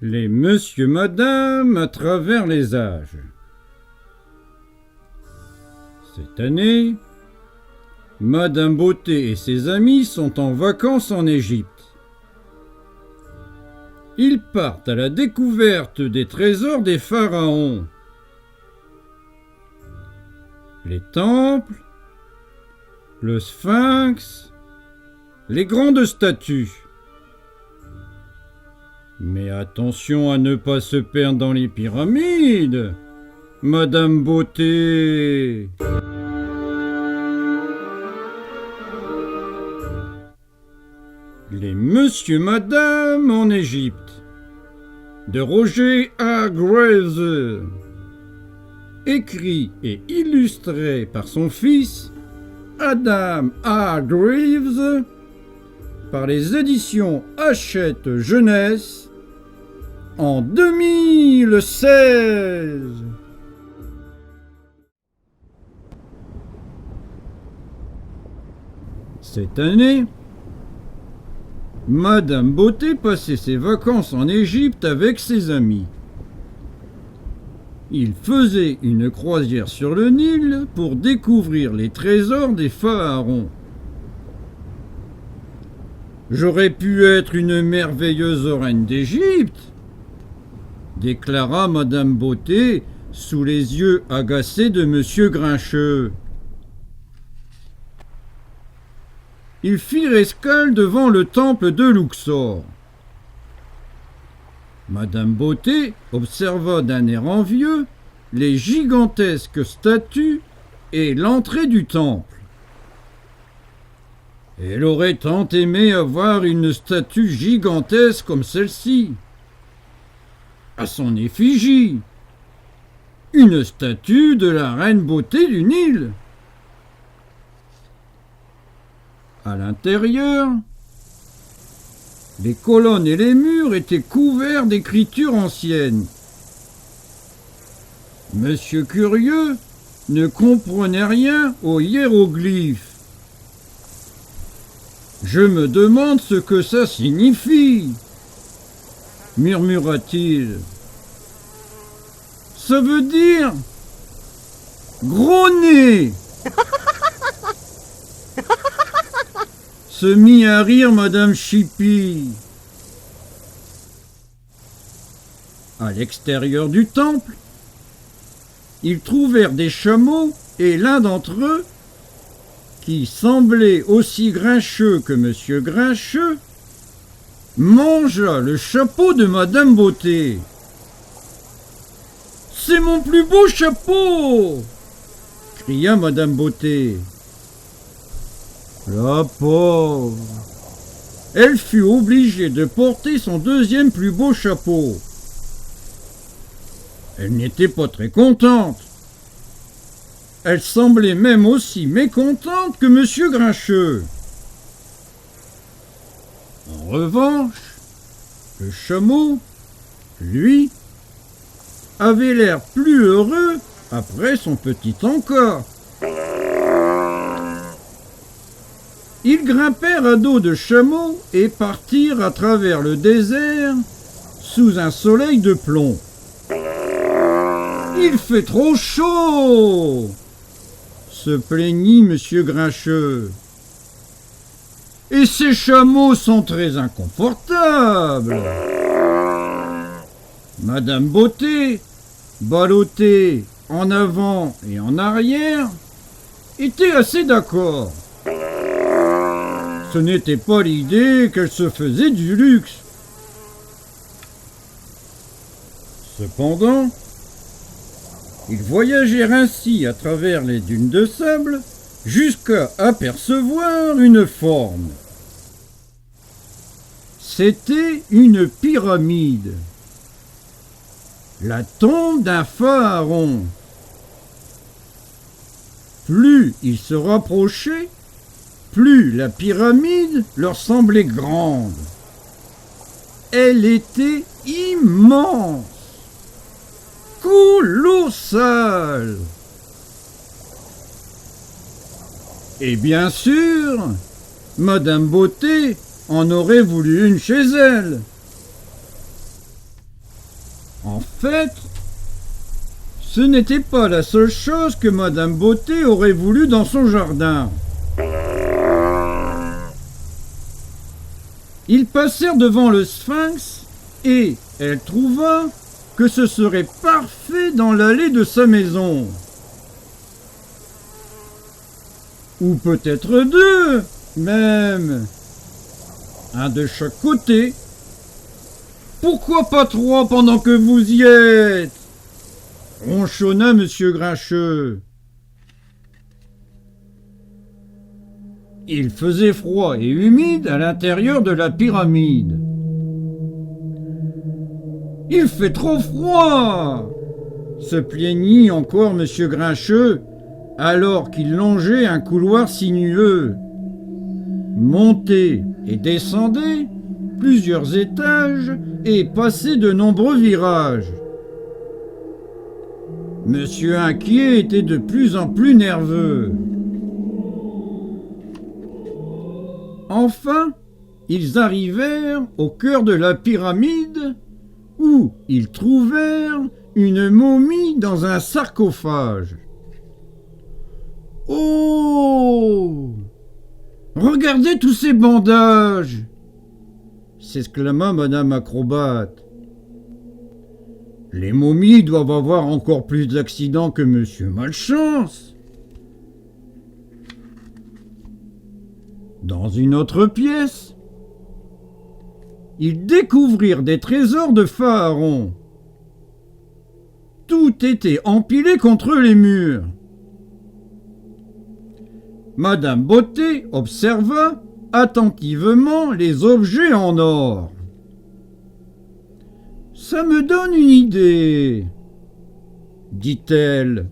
Les monsieur madame à travers les âges. Cette année, Madame Beauté et ses amis sont en vacances en Égypte. Ils partent à la découverte des trésors des pharaons. Les temples, le sphinx, les grandes statues. Mais attention à ne pas se perdre dans les pyramides, Madame Beauté. Les Monsieur Madame en Égypte, de Roger Hargreaves, écrit et illustré par son fils Adam Hargreaves, par les éditions Hachette Jeunesse, en 2016. Cette année, Madame Beauté passait ses vacances en Égypte avec ses amis. Ils faisaient une croisière sur le Nil pour découvrir les trésors des pharaons. J'aurais pu être une merveilleuse reine d'Égypte, déclara Madame Beauté sous les yeux agacés de Monsieur Grincheux. Ils firent escale devant le temple de Luxor. Madame Beauté observa d'un air envieux les gigantesques statues et l'entrée du temple. Elle aurait tant aimé avoir une statue gigantesque comme celle-ci, à son effigie, une statue de la reine Beauté du Nil. À l'intérieur, les colonnes et les murs étaient couverts d'écritures anciennes. Monsieur Curieux ne comprenait rien aux hiéroglyphes. Je me demande ce que ça signifie, murmura-t-il. Ça veut dire gros nez. Se mit à rire Madame Chippy. À l'extérieur du temple, ils trouvèrent des chameaux et l'un d'entre eux, qui semblait aussi grincheux que Monsieur Grincheux, mangea le chapeau de Madame Beauté. « C'est mon plus beau chapeau !» cria Madame Beauté. La pauvre! Elle fut obligée de porter son deuxième plus beau chapeau. Elle n'était pas très contente. Elle semblait même aussi mécontente que Monsieur Grincheux. En revanche, le chameau, lui, avait l'air plus heureux après son petit encas. Ils grimpèrent à dos de chameau et partirent à travers le désert sous un soleil de plomb. « Il fait trop chaud !» se plaignit Monsieur Grincheux. « Et ces chameaux sont très inconfortables !» Madame Beauté, ballottée en avant et en arrière, était assez d'accord. Ce n'était pas l'idée qu'elle se faisait du luxe. Cependant, ils voyagèrent ainsi à travers les dunes de sable jusqu'à apercevoir une forme. C'était une pyramide, la tombe d'un pharaon. Plus ils se rapprochaient, plus la pyramide leur semblait grande. Elle était immense, colossale. Et bien sûr, Madame Beauté en aurait voulu une chez elle. En fait, ce n'était pas la seule chose que Madame Beauté aurait voulu dans son jardin. Ils passèrent devant le Sphinx et elle trouva que ce serait parfait dans l'allée de sa maison. Ou peut-être deux, même. Un de chaque côté. Pourquoi pas trois pendant que vous y êtes? Ronchonna Monsieur Grincheux. Il faisait froid et humide à l'intérieur de la pyramide. Il fait trop froid, se plaignit encore Monsieur Grincheux, alors qu'il longeait un couloir sinueux. Montait et descendait plusieurs étages et passait de nombreux virages. Monsieur Inquiet était de plus en plus nerveux. Enfin, ils arrivèrent au cœur de la pyramide où ils trouvèrent une momie dans un sarcophage. « Oh! Regardez tous ces bandages !» s'exclama Madame Acrobate. « Les momies doivent avoir encore plus d'accidents que Monsieur Malchance. » Dans une autre pièce, ils découvrirent des trésors de Pharaon. Tout était empilé contre les murs. Madame Beauté observa attentivement les objets en or. « Ça me donne une idée, dit-elle.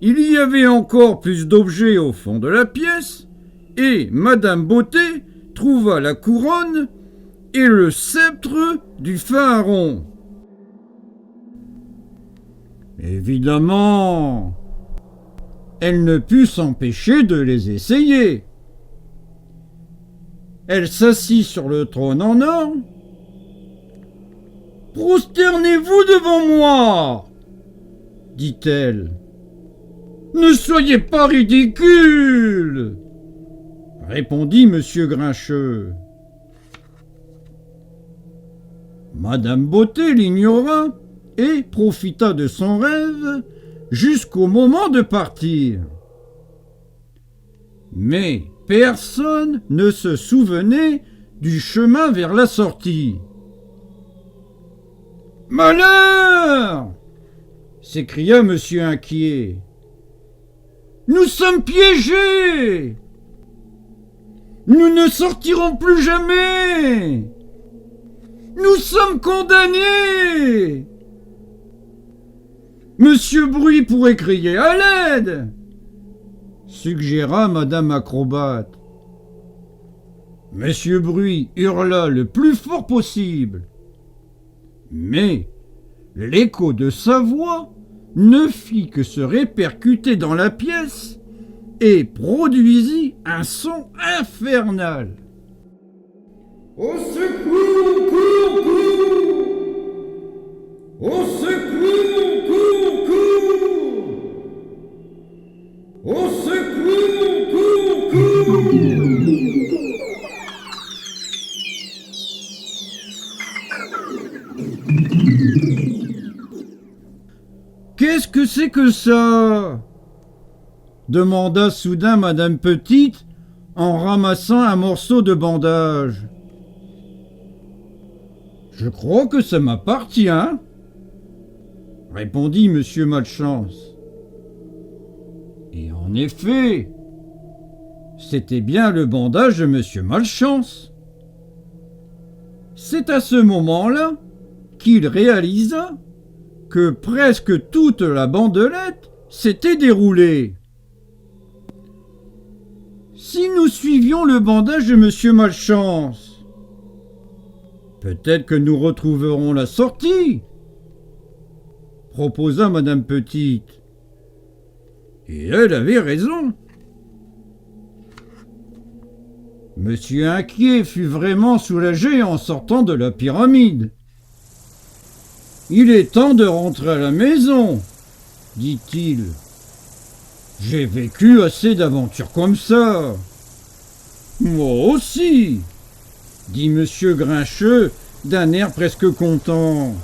Il y avait encore plus d'objets au fond de la pièce, et Madame Beauté trouva la couronne et le sceptre du Pharaon. Évidemment, elle ne put s'empêcher de les essayer. Elle s'assit sur le trône en or. « Prosternez-vous devant moi !» dit-elle. « Ne soyez pas ridicule !» répondit Monsieur Grincheux. Madame Beauté l'ignora et profita de son rêve jusqu'au moment de partir. Mais personne ne se souvenait du chemin vers la sortie. « Malheur !» s'écria Monsieur Inquiet. « Nous sommes piégés ! Nous ne sortirons plus jamais! Nous sommes condamnés! Monsieur Bruit pourrait crier à l'aide! » suggéra Madame Acrobate. Monsieur Bruit hurla le plus fort possible. Mais l'écho de sa voix ne fit que se répercuter dans la pièce et produisit un son infernal. « Au secours, cours, cours ! Au secours, cours, cours ! Au secours, cours, cours !» Qu'est-ce que c'est que ça? Demanda soudain Madame Petite en ramassant un morceau de bandage. Je crois que ça m'appartient, répondit Monsieur Malchance. Et en effet, c'était bien le bandage de Monsieur Malchance. C'est à ce moment-là qu'il réalisa que presque toute la bandelette s'était déroulée. Si nous suivions le bandage de Monsieur Malchance, peut-être que nous retrouverons la sortie, proposa Madame Petite. Et elle avait raison. Monsieur Inquiet fut vraiment soulagé en sortant de la pyramide. Il est temps de rentrer à la maison, dit-il. J'ai vécu assez d'aventures comme ça. Moi aussi, dit Monsieur Grincheux d'un air presque content.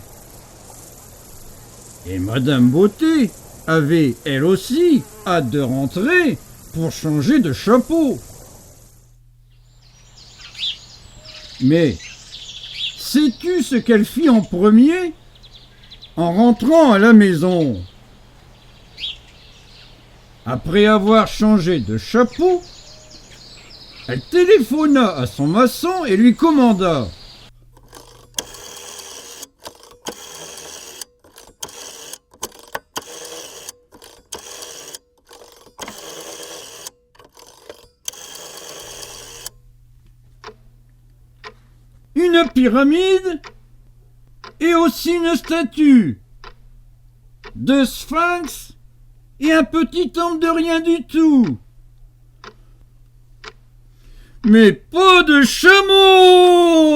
Et Madame Beauté avait, elle aussi, hâte de rentrer pour changer de chapeau. Mais sais-tu ce qu'elle fit en premier en rentrant à la maison? Après avoir changé de chapeau, elle téléphona à son maçon et lui commanda: une pyramide et aussi une statue de sphinx et un petit temple de rien du tout. Mais pas de chameau!